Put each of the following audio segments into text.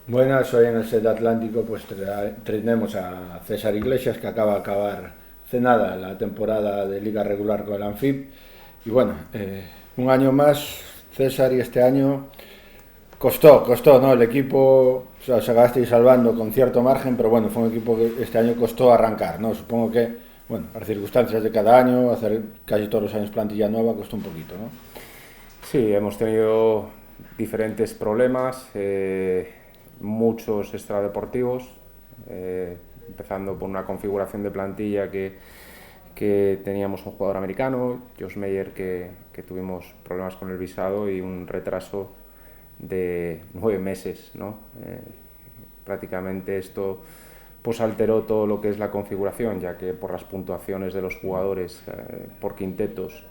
Buenas, hoy en el set Atlántico pues tenemos a César Iglesias que acaba de acabar hace nada la temporada de liga regular con el Anfib y bueno, un año más César y este año costó, ¿no? El equipo se acabasteis salvando con cierto margen, pero bueno, fue un equipo que este año costó arrancar, ¿no? Supongo que, bueno, las circunstancias de cada año, hacer casi todos los años plantilla nueva costó un poquito, ¿no? Sí, hemos tenido diferentes problemas, muchos extradeportivos, empezando por una configuración de plantilla que teníamos un jugador americano, Josh Meyer, que tuvimos problemas con el visado y un retraso de 9 meses, ¿no? Prácticamente esto pues alteró todo lo que es la configuración, ya que por las puntuaciones de los jugadores por quintetos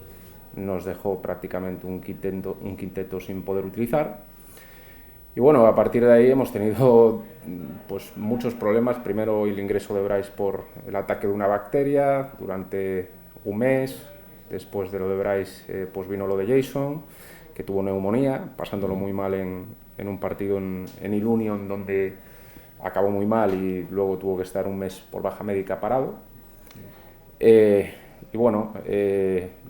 nos dejó prácticamente un quinteto sin poder utilizar. Y bueno, a partir de ahí hemos tenido pues muchos problemas. Primero el ingreso de Bryce por el ataque de una bacteria durante un mes. Después de lo de Bryce pues vino lo de Jason, que tuvo neumonía, pasándolo muy mal en un partido en Ilunion, donde acabó muy mal y luego tuvo que estar un mes por baja médica parado. Y bueno,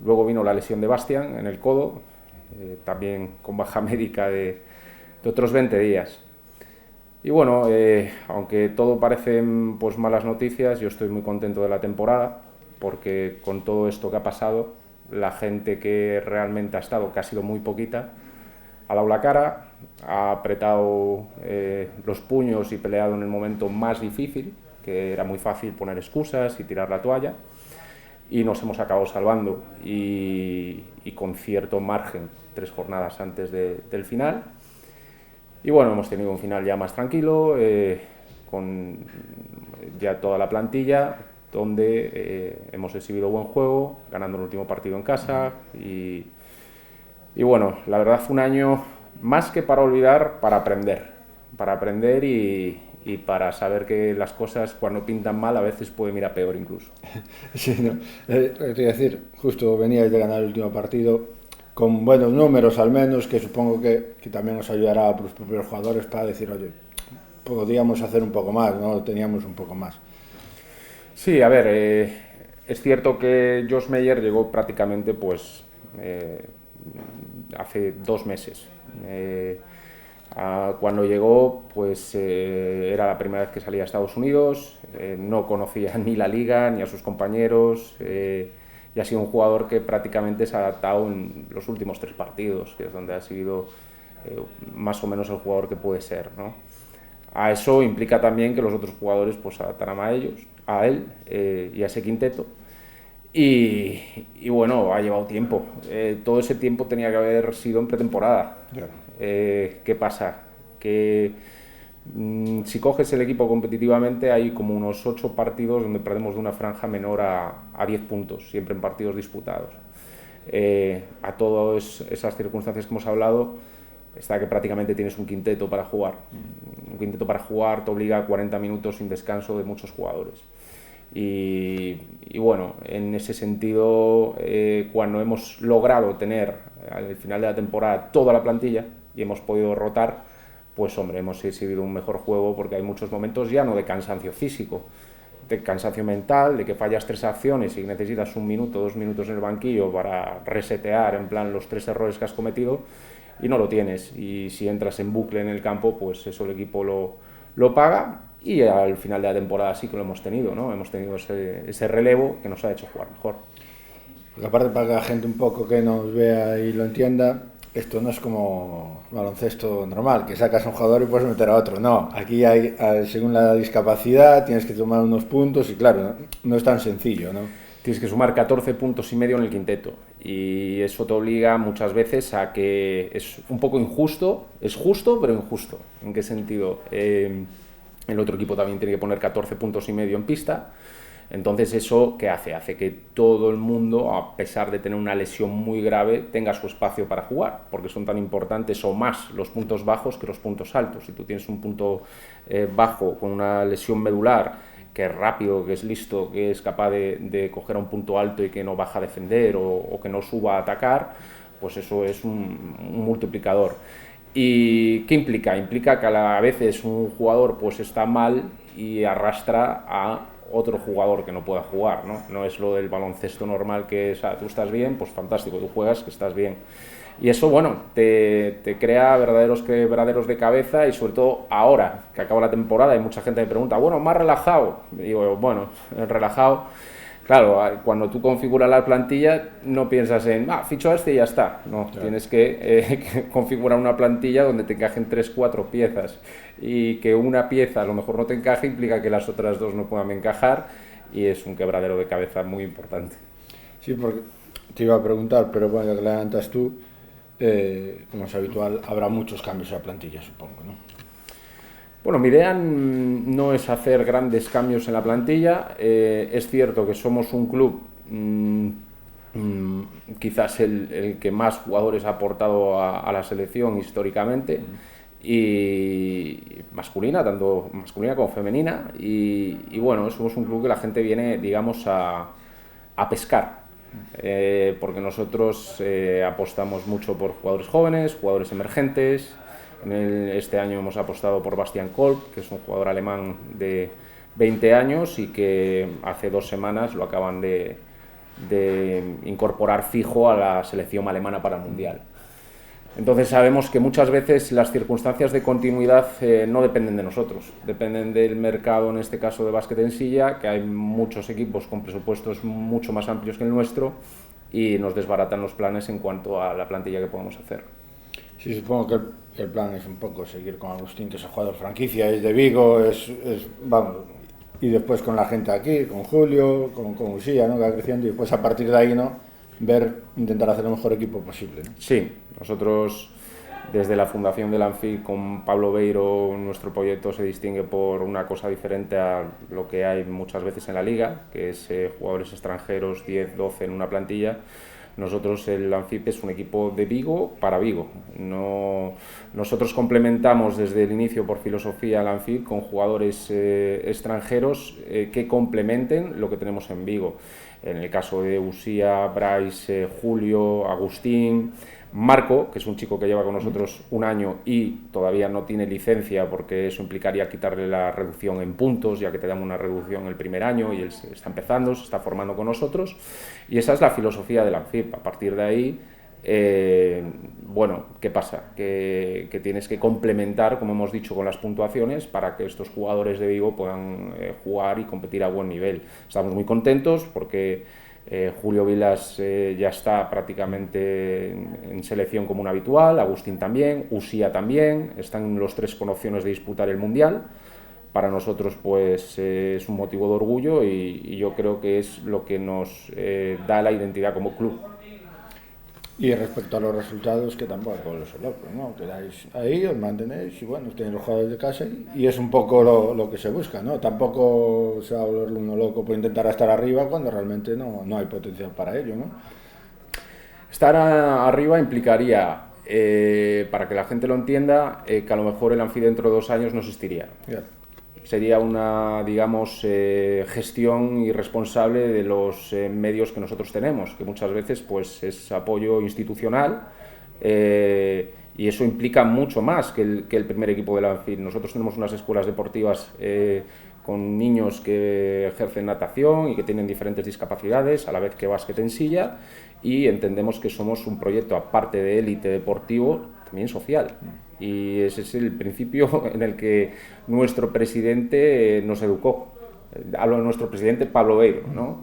luego vino la lesión de Bastian en el codo, también con baja médica de otros 20 días. Y bueno, aunque todo parecen pues malas noticias, yo estoy muy contento de la temporada, porque con todo esto que ha pasado, la gente que realmente ha estado, que ha sido muy poquita, ha dado la cara, ha apretado los puños y peleado en el momento más difícil, que era muy fácil poner excusas y tirar la toalla, y nos hemos acabado salvando y con cierto margen 3 jornadas antes del final. Y bueno, hemos tenido un final ya más tranquilo, con ya toda la plantilla, donde hemos exhibido buen juego, ganando el último partido en casa y bueno, la verdad fue un año más que para olvidar, para aprender y para saber que las cosas cuando pintan mal a veces pueden ir a peor incluso. Sí, no. Es decir, justo veníais de ganar el último partido con buenos números al menos, que supongo que también os ayudará a los propios jugadores para decir, oye, podríamos hacer un poco más, ¿no? Teníamos un poco más. Sí, a ver, es cierto que Josh Meyer llegó prácticamente pues hace 2 meses. Cuando llegó, pues era la primera vez que salía a Estados Unidos, no conocía ni la liga ni a sus compañeros, y ha sido un jugador que prácticamente se ha adaptado en los últimos 3 partidos, que es donde ha sido más o menos el jugador que puede ser, ¿no? A eso implica también que los otros jugadores pues se adaptarán a él y a ese quinteto. Y bueno, ha llevado tiempo. Todo ese tiempo tenía que haber sido en pretemporada. Claro. ¿Qué pasa? Que si coges el equipo competitivamente hay como unos 8 partidos donde perdemos de una franja menor a 10 puntos, siempre en partidos disputados. A todas esas circunstancias que hemos hablado, está que prácticamente tienes un quinteto para jugar. Un quinteto para jugar te obliga a 40 minutos sin descanso de muchos jugadores. Y bueno, en ese sentido, cuando hemos logrado tener al final de la temporada toda la plantilla y hemos podido rotar, pues hombre, hemos exhibido un mejor juego porque hay muchos momentos ya no de cansancio físico, de cansancio mental, de que fallas 3 acciones y necesitas 1 minuto, 2 minutos en el banquillo para resetear en plan los 3 errores que has cometido y no lo tienes. Y si entras en bucle en el campo, pues eso el equipo lo paga y al final de la temporada sí que lo hemos tenido, ¿no? Hemos tenido ese relevo que nos ha hecho jugar mejor. Porque aparte para que la gente un poco que nos vea y lo entienda, esto no es como baloncesto normal, que sacas a un jugador y puedes meter a otro. No, aquí hay, según la discapacidad, tienes que tomar unos puntos y claro, no es tan sencillo, ¿no? Tienes que sumar 14 puntos y medio en el quinteto y eso te obliga muchas veces a que es un poco injusto, es justo pero injusto. ¿En qué sentido? El otro equipo también tiene que poner 14 puntos y medio en pista. Entonces eso, ¿qué hace? Hace que todo el mundo, a pesar de tener una lesión muy grave, tenga su espacio para jugar, porque son tan importantes o más los puntos bajos que los puntos altos. Si tú tienes un punto bajo con una lesión medular, que es rápido, que es listo, que es capaz de coger a un punto alto y que no baja a defender o que no suba a atacar, pues eso es un multiplicador. ¿Y qué implica? Implica que a veces un jugador pues está mal y arrastra a otro jugador que no pueda jugar, ¿no? No es lo del baloncesto normal que es, tú estás bien, pues fantástico, tú juegas, que estás bien. Y eso, bueno, te crea verdaderos quebraderos de cabeza y sobre todo ahora que acaba la temporada y mucha gente me pregunta, bueno, más relajado. Y digo, bueno, relajado. Claro, cuando tú configuras la plantilla no piensas en, ficho a este y ya está. No, claro. Tienes que configurar una plantilla donde te encajen 3-4 piezas y que una pieza a lo mejor no te encaje implica que las otras dos no puedan encajar y es un quebradero de cabeza muy importante. Sí, porque te iba a preguntar, pero bueno, ya que la adelantas tú, como es habitual, habrá muchos cambios en la plantilla, supongo, ¿no? Bueno, mi idea no es hacer grandes cambios en la plantilla. Es cierto que somos un club quizás el que más jugadores ha aportado a la selección históricamente, y masculina, tanto masculina como femenina, y bueno, somos un club que la gente viene, digamos, a pescar, porque nosotros apostamos mucho por jugadores jóvenes, jugadores emergentes. Este año hemos apostado por Bastian Kolb, que es un jugador alemán de 20 años y que hace 2 semanas lo acaban de incorporar fijo a la selección alemana para el Mundial. Entonces sabemos que muchas veces las circunstancias de continuidad no dependen de nosotros, dependen del mercado, en este caso de básquet en silla, que hay muchos equipos con presupuestos mucho más amplios que el nuestro y nos desbaratan los planes en cuanto a la plantilla que podemos hacer. Sí, supongo que el plan es un poco seguir con Agustín, que es el jugador franquicia, es de Vigo, vamos, y después con la gente aquí, con Julio, con Usía, ¿no?, que va creciendo, y después a partir de ahí, ¿no?, intentar hacer el mejor equipo posible, ¿no? Sí, nosotros desde la fundación del ANFIB con Pablo Beiro, nuestro proyecto se distingue por una cosa diferente a lo que hay muchas veces en la liga, que es jugadores extranjeros 10, 12 en una plantilla. Nosotros, el ANFIB es un equipo de Vigo para Vigo. Nosotros complementamos desde el inicio por filosofía el ANFIB con jugadores extranjeros que complementen lo que tenemos en Vigo. En el caso de Usía, Bryce, Julio, Agustín, Marco, que es un chico que lleva con nosotros 1 año y todavía no tiene licencia porque eso implicaría quitarle la reducción en puntos, ya que te dan una reducción el primer año y él está empezando, se está formando con nosotros, y esa es la filosofía del ANFIB. A partir de ahí, bueno, ¿qué pasa? Que tienes que complementar, como hemos dicho, con las puntuaciones para que estos jugadores de Vigo puedan jugar y competir a buen nivel. Estamos muy contentos porque Julio Vilas ya está prácticamente en selección común habitual, Agustín también, Usía también, están los 3 con opciones de disputar el Mundial. Para nosotros pues es un motivo de orgullo y yo creo que es lo que nos da la identidad como club. Y respecto a los resultados, que tampoco los locos, ¿no? Quedáis ahí, os mantenéis y bueno, tenéis los jugadores de casa y es un poco lo que se busca, ¿no? Tampoco se va a volver uno loco por intentar estar arriba cuando realmente no hay potencial para ello, ¿no? Estar arriba implicaría, para que la gente lo entienda, que a lo mejor el ANFIB dentro de 2 años no existiría. Yeah. Sería una, digamos, gestión irresponsable de los medios que nosotros tenemos, que muchas veces pues, es apoyo institucional, y eso implica mucho más que el primer equipo de la ANFIB. Nosotros tenemos unas escuelas deportivas con niños que ejercen natación y que tienen diferentes discapacidades, a la vez que básquet en silla, y entendemos que somos un proyecto, aparte de élite deportivo, también social. Y ese es el principio en el que nuestro presidente nos educó. Hablo de nuestro presidente Pablo Beiro, ¿no?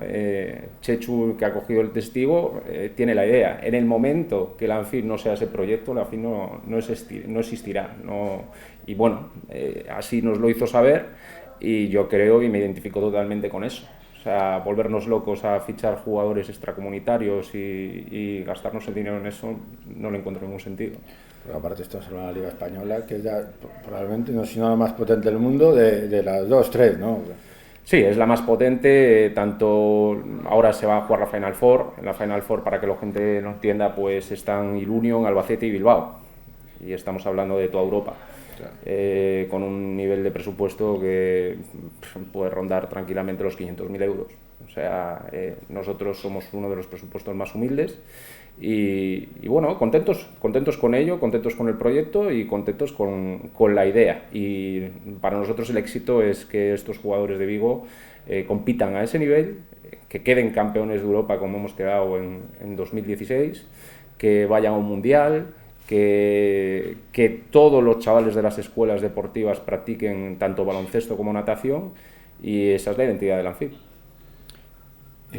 Chechu, que ha cogido el testigo, tiene la idea. En el momento que la ANFIB no sea ese proyecto, la ANFIB no existirá. Y bueno, así nos lo hizo saber y yo creo y me identifico totalmente con eso. O sea, volvernos locos a fichar jugadores extracomunitarios y gastarnos el dinero en eso no le encuentro ningún sentido. Pero aparte estamos en la Liga Española, que es ya probablemente, no si no la más potente del mundo, de las 2, 3, ¿no? Sí, es la más potente, tanto ahora se va a jugar la Final Four. En la Final Four, para que la gente lo entienda, pues están Ilunion, Albacete y Bilbao. Y estamos hablando de toda Europa. Claro. Con un nivel de presupuesto que puede rondar tranquilamente los 500.000 euros. O sea, nosotros somos uno de los presupuestos más humildes Y bueno, contentos con ello, contentos con el proyecto y contentos con la idea. Y para nosotros el éxito es que estos jugadores de Vigo compitan a ese nivel, que queden campeones de Europa como hemos quedado en 2016, que vayan a un mundial, que todos los chavales de las escuelas deportivas practiquen tanto baloncesto como natación, y esa es la identidad del Anfib. Y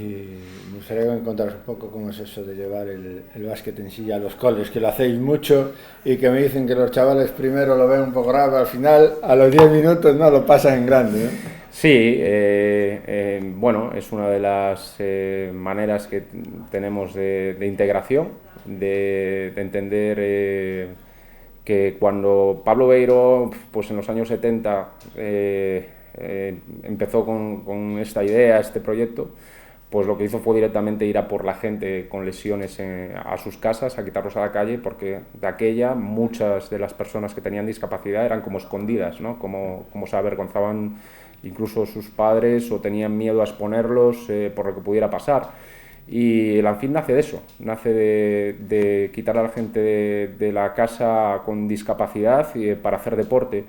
me gustaría que me contaras un poco cómo es eso de llevar el básquet en silla a los coles, que lo hacéis mucho y que me dicen que los chavales primero lo ven un poco raro, al final a los 10 minutos no lo pasan en grande, ¿no? Sí, bueno, es una de las maneras que tenemos de integración, de entender que cuando Pablo Beiro, pues en los años 70, empezó con esta idea, este proyecto, pues lo que hizo fue directamente ir a por la gente con lesiones a sus casas, a quitarlos a la calle, porque de aquella muchas de las personas que tenían discapacidad eran como escondidas, ¿no? Como se avergonzaban incluso sus padres o tenían miedo a exponerlos por lo que pudiera pasar. Y el Anfib nace de eso, nace de quitar a la gente de la casa con discapacidad para hacer deporte.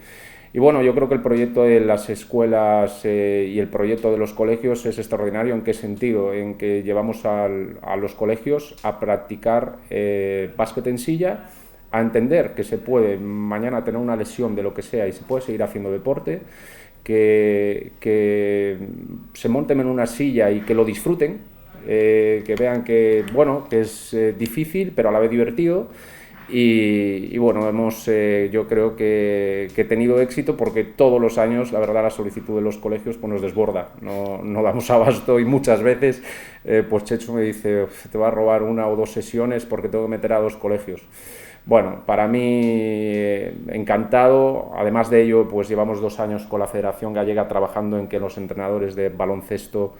Y bueno, yo creo que el proyecto de las escuelas y el proyecto de los colegios es extraordinario. ¿En qué sentido? En que llevamos a los colegios a practicar básquet en silla, a entender que se puede mañana tener una lesión de lo que sea y se puede seguir haciendo deporte, que se monten en una silla y que lo disfruten, que vean que, bueno, que es difícil pero a la vez divertido. Y bueno, yo creo que he tenido éxito porque todos los años, la verdad, la solicitud de los colegios pues nos desborda, no damos abasto, y muchas veces pues Chechu me dice, te va a robar 1 o 2 sesiones porque tengo que meter a 2 colegios. Bueno, para mí encantado. Además de ello, pues llevamos 2 años con la Federación Gallega trabajando en que los entrenadores de baloncesto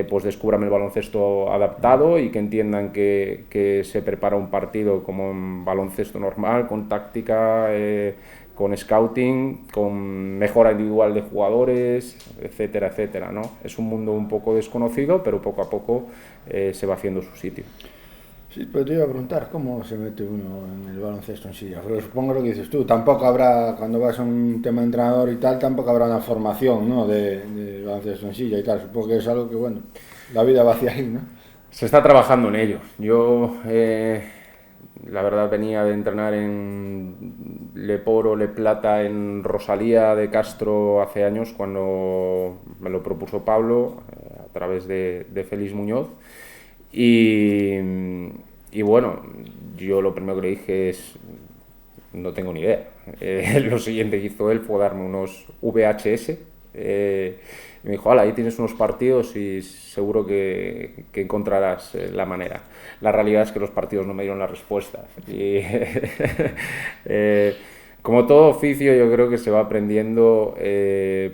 pues descubran el baloncesto adaptado y que entiendan que se prepara un partido como un baloncesto normal, con táctica, con scouting, con mejora individual de jugadores, etcétera, etcétera, ¿no? Es un mundo un poco desconocido, pero poco a poco se va haciendo su sitio. Sí, pero te iba a preguntar, ¿cómo se mete uno en el baloncesto en silla? Porque supongo lo que dices tú, tampoco habrá, cuando vas a un tema de entrenador y tal, tampoco habrá una formación, ¿no?, de baloncesto en silla y tal. Supongo que es algo que, bueno, la vida va hacia ahí, ¿no? Se está trabajando en ello. Yo, la verdad, venía de entrenar en Leporo, Le Plata, en Rosalía de Castro hace años, cuando me lo propuso Pablo, a través de Félix Muñoz. Y bueno, yo lo primero que le dije es, no tengo ni idea. Lo siguiente que hizo él fue darme unos VHS. Y me dijo, ahí tienes unos partidos y seguro que encontrarás la manera. La realidad es que los partidos no me dieron la respuesta. Y, como todo oficio, yo creo que se va aprendiendo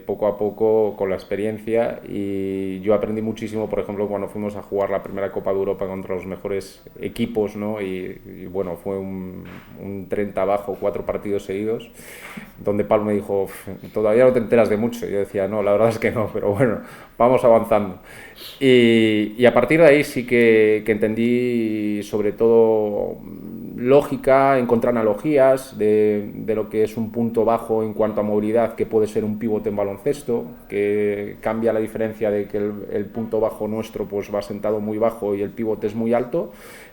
poco a poco con la experiencia, y yo aprendí muchísimo, por ejemplo, cuando fuimos a jugar la primera Copa de Europa contra los mejores equipos, ¿no? Y bueno, fue un 30 abajo, 4 partidos seguidos, donde Pablo me dijo, todavía no te enteras de mucho. Y yo decía, no, la verdad es que no, pero bueno, vamos avanzando. Y a partir de ahí sí que entendí, sobre todo, lógica, encontrar analogías de lo que es un punto bajo en cuanto a movilidad, que puede ser un pivote en baloncesto, que cambia la diferencia de que el punto bajo nuestro pues va sentado muy bajo y el pivote es muy alto.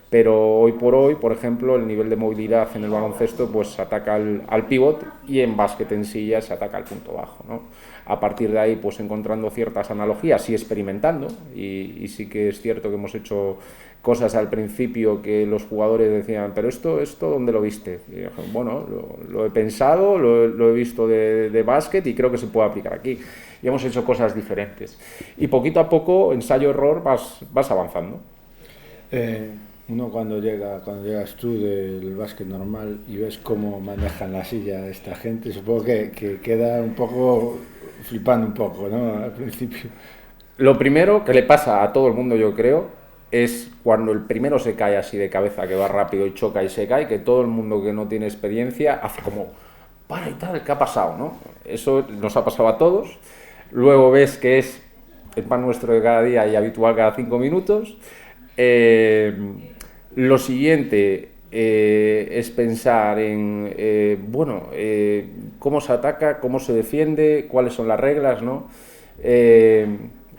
Pero hoy por hoy, por ejemplo, el nivel de movilidad en el baloncesto pues ataca al pívot, y en básquet en silla se ataca al punto bajo, ¿no? A partir de ahí, pues encontrando ciertas analogías y experimentando, y sí que es cierto que hemos hecho cosas al principio que los jugadores decían, pero esto ¿dónde lo viste? Y dije, bueno, lo he pensado, lo he visto de básquet y creo que se puede aplicar aquí. Y hemos hecho cosas diferentes. Y poquito a poco, ensayo-error, vas avanzando. Uno cuando llegas tú del básquet normal y ves cómo manejan la silla esta gente, supongo que queda un poco flipando un poco, ¿no?, al principio. Lo primero que le pasa a todo el mundo, yo creo, es cuando el primero se cae así de cabeza, que va rápido y choca y se cae, que todo el mundo que no tiene experiencia hace como, para y tal, ¿qué ha pasado?, ¿no? Eso nos ha pasado a todos. Luego ves que es el pan nuestro de cada día y habitual cada 5 minutos. Lo siguiente es pensar en, cómo se ataca, cómo se defiende, cuáles son las reglas, ¿no?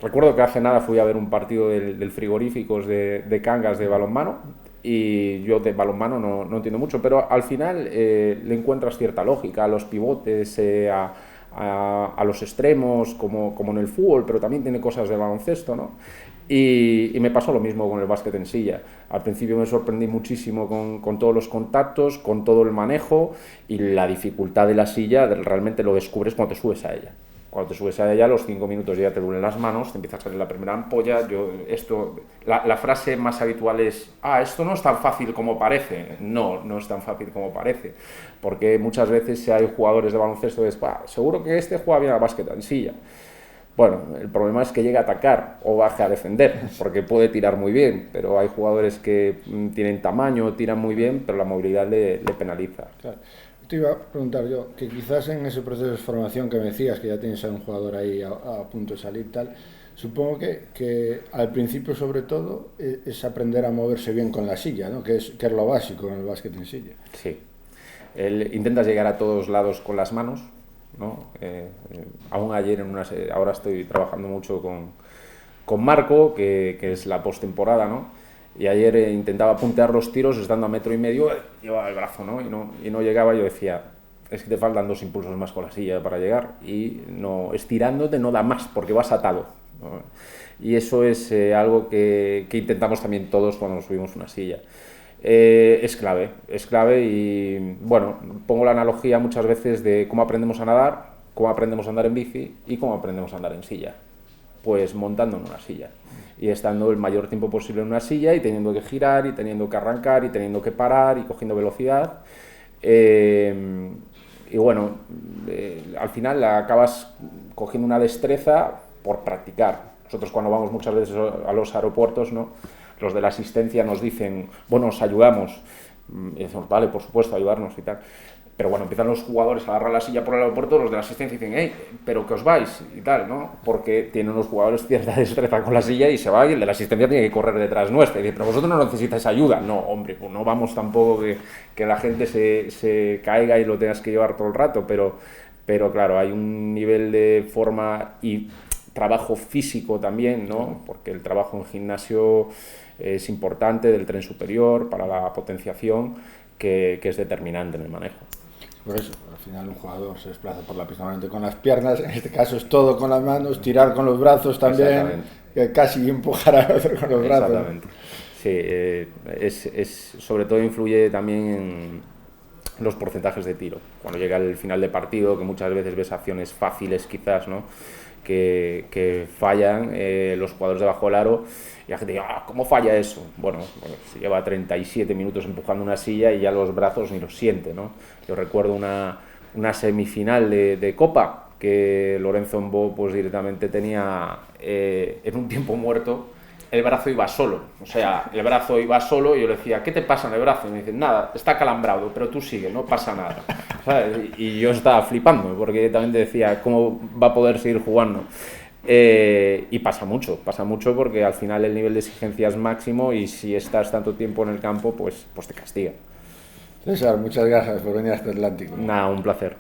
Recuerdo que hace nada fui a ver un partido del Frigoríficos de Cangas de balonmano, y yo de balonmano no entiendo mucho, pero al final le encuentras cierta lógica a los pivotes, a los extremos, como en el fútbol, pero también tiene cosas de baloncesto, ¿no? Y me pasó lo mismo con el básquet en silla. Al principio me sorprendí muchísimo con todos los contactos, con todo el manejo, y la dificultad de la silla realmente lo descubres cuando te subes a ella. Cuando te subes a ella, a los 5 minutos ya te duelen las manos, te empieza a salir la primera ampolla. La frase más habitual es: esto no es tan fácil como parece. No es tan fácil como parece, porque muchas veces hay jugadores de baloncesto que dicen: seguro que este juega bien al básquet en silla. Bueno, el problema es que llegue a atacar o baje a defender, porque puede tirar muy bien, pero hay jugadores que tienen tamaño, tiran muy bien, pero la movilidad le penaliza. Claro. Te iba a preguntar yo, que quizás en ese proceso de formación que me decías, que ya tienes a un jugador ahí a punto de salir tal, supongo que al principio sobre todo es aprender a moverse bien con la silla, ¿no? Que es lo básico en el básquet en silla. Sí. Intentas llegar a todos lados con las manos, ¿no? Aún ayer, ahora estoy trabajando mucho con Marco, que es la postemporada, ¿no? Y ayer intentaba puntear los tiros estando a 1,5 metros, llevaba el brazo, ¿no? Y no llegaba. Yo decía: es que te faltan 2 impulsos más con la silla para llegar, y no, estirándote no da más porque vas atado, ¿no? Y eso es algo que intentamos también todos cuando subimos una silla. Es clave, y bueno, pongo la analogía muchas veces de cómo aprendemos a nadar, cómo aprendemos a andar en bici y cómo aprendemos a andar en silla. Pues montando en una silla y estando el mayor tiempo posible en una silla, y teniendo que girar, y teniendo que arrancar, y teniendo que parar, y cogiendo velocidad. Y bueno, al final acabas cogiendo una destreza por practicar. Nosotros, cuando vamos muchas veces a los aeropuertos, ¿no?, los de la asistencia nos dicen: bueno, os ayudamos. Y decimos: vale, por supuesto, ayudarnos y tal. Pero bueno, empiezan los jugadores a agarrar la silla por el aeropuerto, los de la asistencia dicen: hey, pero que os vais y tal, ¿no? Porque tienen los jugadores cierta destreza con la silla y se va, y el de la asistencia tiene que correr detrás nuestra. Y dice: pero vosotros no necesitáis ayuda. No, hombre, pues no vamos tampoco que la gente se caiga y lo tengas que llevar todo el rato, pero claro, hay un nivel de forma y trabajo físico también, ¿no? Porque el trabajo en gimnasio es importante, del tren superior, para la potenciación, que es determinante en el manejo. Por eso, al final un jugador se desplaza por la pista normalmente con las piernas, en este caso es todo con las manos, tirar con los brazos también, casi empujar al otro con los brazos. Exactamente. Sí, sobre todo influye también en los porcentajes de tiro. Cuando llega el final de partido, que muchas veces ves acciones fáciles quizás, ¿no?, que fallan los jugadores de bajo el aro, y la gente dice: ¿cómo falla eso? Bueno, se lleva 37 minutos empujando una silla y ya los brazos ni los siente, ¿no? Yo recuerdo una semifinal de Copa, que Lorenzo Mbó pues directamente tenía en un tiempo muerto, el brazo iba solo, y yo le decía: ¿qué te pasa en el brazo? Y me dicen: nada, está calambrado, pero tú sigue, no pasa nada. ¿Sabes? Y yo estaba flipando, porque directamente decía: ¿cómo va a poder seguir jugando? Y pasa mucho, porque al final el nivel de exigencia es máximo, y si estás tanto tiempo en el campo, pues te castiga. César, muchas gracias por venir a este Atlántico. Nada, un placer.